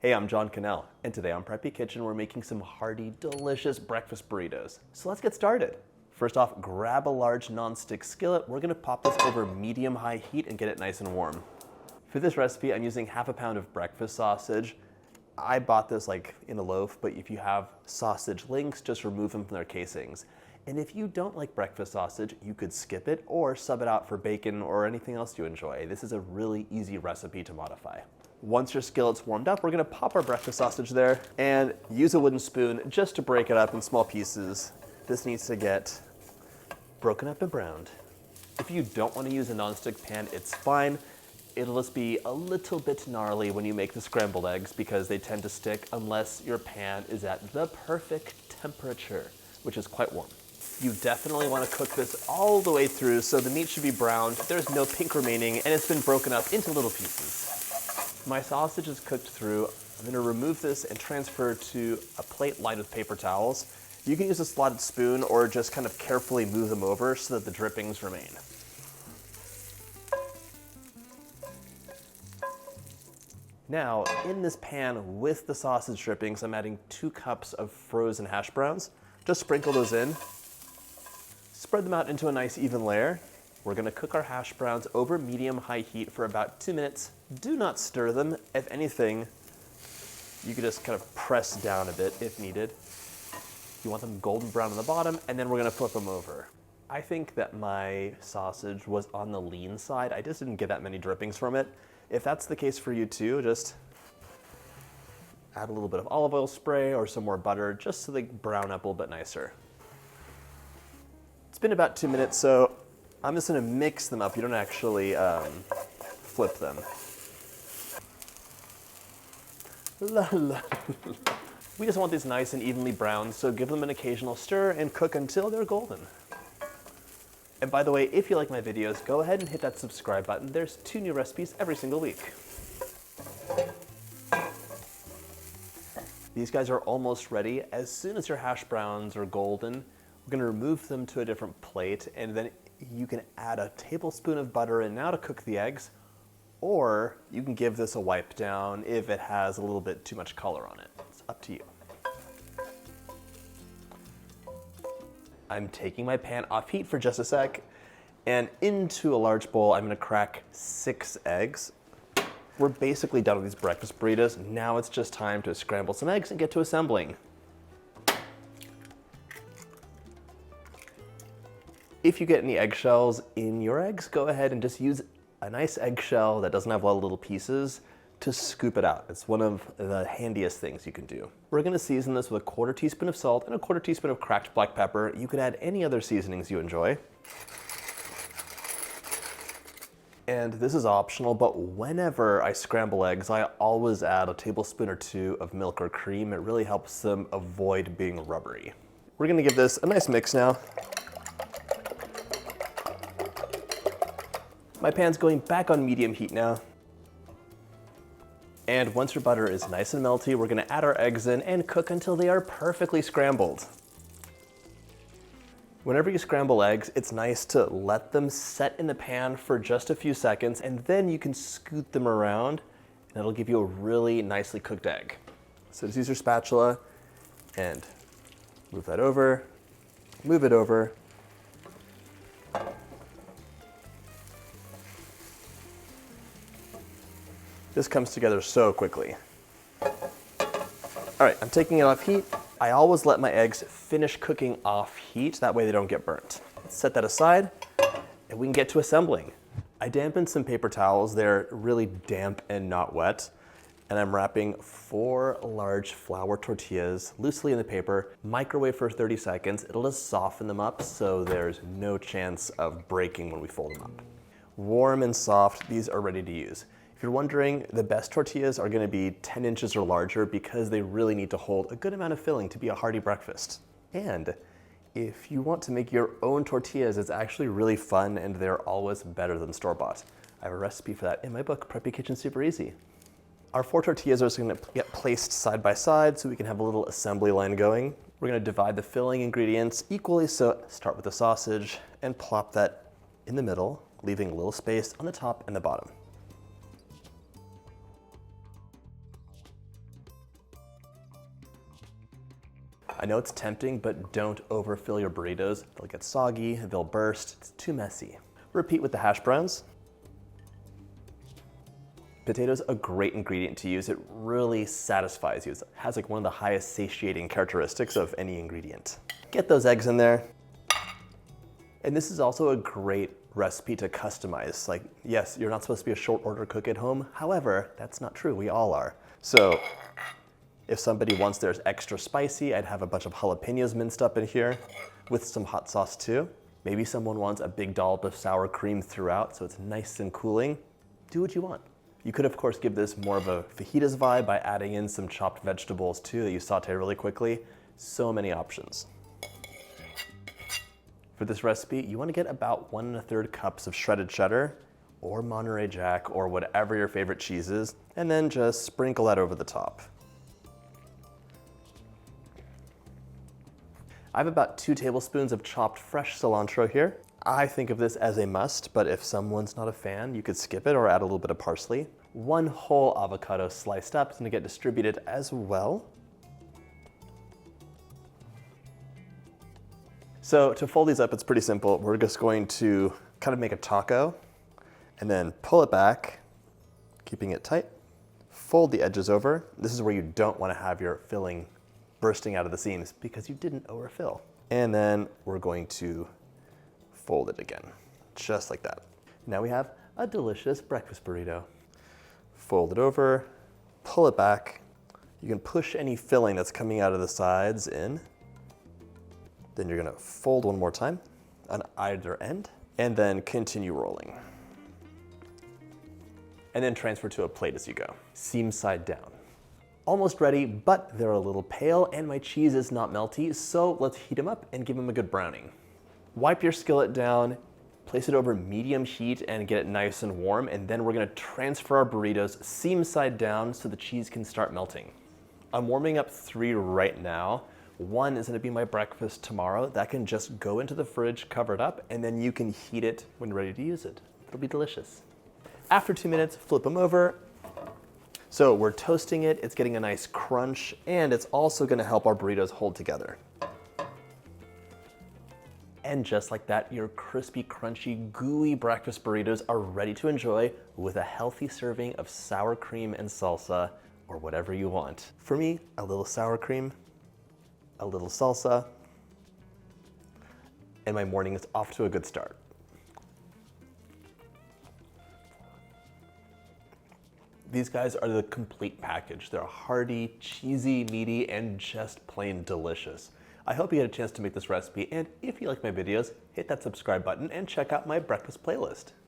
Hey, I'm John Cannell, and today on Preppy Kitchen we're making some hearty, delicious breakfast burritos. So let's get started. First off, grab a large non-stick skillet. We're gonna pop this over medium-high heat and get it nice and warm. For this recipe, I'm using half a pound of breakfast sausage. I bought this like in a loaf, but if you have sausage links, just remove them from their casings. And if you don't like breakfast sausage, you could skip it or sub it out for bacon or anything else you enjoy. This is a really easy recipe to modify. Once your skillet's warmed up, we're gonna pop our breakfast sausage there and use a wooden spoon just to break it up in small pieces. This needs to get broken up and browned. If you don't wanna use a nonstick pan, it's fine. It'll just be a little bit gnarly when you make the scrambled eggs because they tend to stick unless your pan is at the perfect temperature, which is quite warm. You definitely want to cook this all the way through so the meat should be browned, there's no pink remaining, and it's been broken up into little pieces. My sausage is cooked through. I'm going to remove this and transfer to a plate lined with paper towels. You can use a slotted spoon or just kind of carefully move them over so that the drippings remain. Now, in this pan with the sausage drippings, I'm adding 2 cups of frozen hash browns. Just sprinkle those in. Spread them out into a nice even layer. We're gonna cook our hash browns over medium-high heat for about 2 minutes. Do not stir them. If anything, you could just kind of press down a bit if needed. You want them golden brown on the bottom, and then we're gonna flip them over. I think that my sausage was on the lean side. I just didn't get that many drippings from it. If that's the case for you too, just add a little bit of olive oil spray or some more butter just so they brown up a little bit nicer. It's been about 2 minutes, so I'm just gonna mix them up. You don't actually flip them. La, la. We just want these nice and evenly browned, so give them an occasional stir and cook until they're golden. And by the way, if you like my videos, go ahead and hit that subscribe button. There's 2 new recipes every single week. These guys are almost ready. As soon as your hash browns are golden, we're gonna remove them to a different plate, and then you can add a tablespoon of butter in now to cook the eggs, or you can give this a wipe down if it has a little bit too much color on it. It's up to you. I'm taking my pan off heat for just a sec, and into a large bowl, I'm gonna crack 6 eggs. We're basically done with these breakfast burritos. Now it's just time to scramble some eggs and get to assembling. If you get any eggshells in your eggs, go ahead and just use a nice eggshell that doesn't have a lot of little pieces to scoop it out. It's one of the handiest things you can do. We're gonna season this with a 1/4 teaspoon of salt and a 1/4 teaspoon of cracked black pepper. You could add any other seasonings you enjoy. And this is optional, but whenever I scramble eggs, I always add a tablespoon or 2 of milk or cream. It really helps them avoid being rubbery. We're gonna give this a nice mix now. My pan's going back on medium heat now. And once your butter is nice and melty, we're gonna add our eggs in and cook until they are perfectly scrambled. Whenever you scramble eggs, it's nice to let them set in the pan for just a few seconds, and then you can scoot them around, and it'll give you a really nicely cooked egg. So just use your spatula and move that over, move it over. This comes together so quickly. All right, I'm taking it off heat. I always let my eggs finish cooking off heat, that way they don't get burnt. Let's set that aside, and we can get to assembling. I dampened some paper towels. They're really damp and not wet. And I'm wrapping 4 large flour tortillas loosely in the paper, microwave for 30 seconds. It'll just soften them up so there's no chance of breaking when we fold them up. Warm and soft, these are ready to use. If you're wondering, the best tortillas are gonna be 10 inches or larger because they really need to hold a good amount of filling to be a hearty breakfast. And if you want to make your own tortillas, it's actually really fun and they're always better than store-bought. I have a recipe for that in my book, Preppy Kitchen Super Easy. Our 4 tortillas are just gonna get placed side by side so we can have a little assembly line going. We're gonna divide the filling ingredients equally, so start with the sausage and plop that in the middle, leaving a little space on the top and the bottom. I know it's tempting, but don't overfill your burritos. They'll get soggy, they'll burst, it's too messy. Repeat with the hash browns. Potato's a great ingredient to use. It really satisfies you. It has like one of the highest satiating characteristics of any ingredient. Get those eggs in there. And this is also a great recipe to customize. Like, yes, you're not supposed to be a short order cook at home. However, that's not true, we all are. So if somebody wants theirs extra spicy, I'd have a bunch of jalapenos minced up in here with some hot sauce too. Maybe someone wants a big dollop of sour cream throughout so it's nice and cooling. Do what you want. You could, of course, give this more of a fajitas vibe by adding in some chopped vegetables too that you saute really quickly. So many options. For this recipe, you want to get about 1 1/3 cups of shredded cheddar or Monterey Jack or whatever your favorite cheese is, and then just sprinkle that over the top. I have about 2 tablespoons of chopped fresh cilantro here. I think of this as a must, but if someone's not a fan, you could skip it or add a little bit of parsley. 1 whole avocado sliced up is gonna get distributed as well. So to fold these up, it's pretty simple. We're just going to kind of make a taco and then pull it back, keeping it tight. Fold the edges over. This is where you don't wanna have your filling bursting out of the seams because you didn't overfill. And then we're going to fold it again, just like that. Now we have a delicious breakfast burrito. Fold it over, pull it back. You can push any filling that's coming out of the sides in. Then you're gonna fold one more time on either end, and then continue rolling. And then transfer to a plate as you go. Seam side down. Almost ready, but they're a little pale and my cheese is not melty, so let's heat them up and give them a good browning. Wipe your skillet down, place it over medium heat and get it nice and warm, and then we're gonna transfer our burritos seam side down so the cheese can start melting. I'm warming up 3 right now. 1 is gonna be my breakfast tomorrow. That can just go into the fridge, cover it up, and then you can heat it when you're ready to use it. It'll be delicious. After 2 minutes, flip them over. So we're toasting it, it's getting a nice crunch, and it's also gonna help our burritos hold together. And just like that, your crispy, crunchy, gooey breakfast burritos are ready to enjoy with a healthy serving of sour cream and salsa, or whatever you want. For me, a little sour cream, a little salsa, and my morning is off to a good start. These guys are the complete package. They're hearty, cheesy, meaty, and just plain delicious. I hope you get a chance to make this recipe, and if you like my videos, hit that subscribe button and check out my breakfast playlist.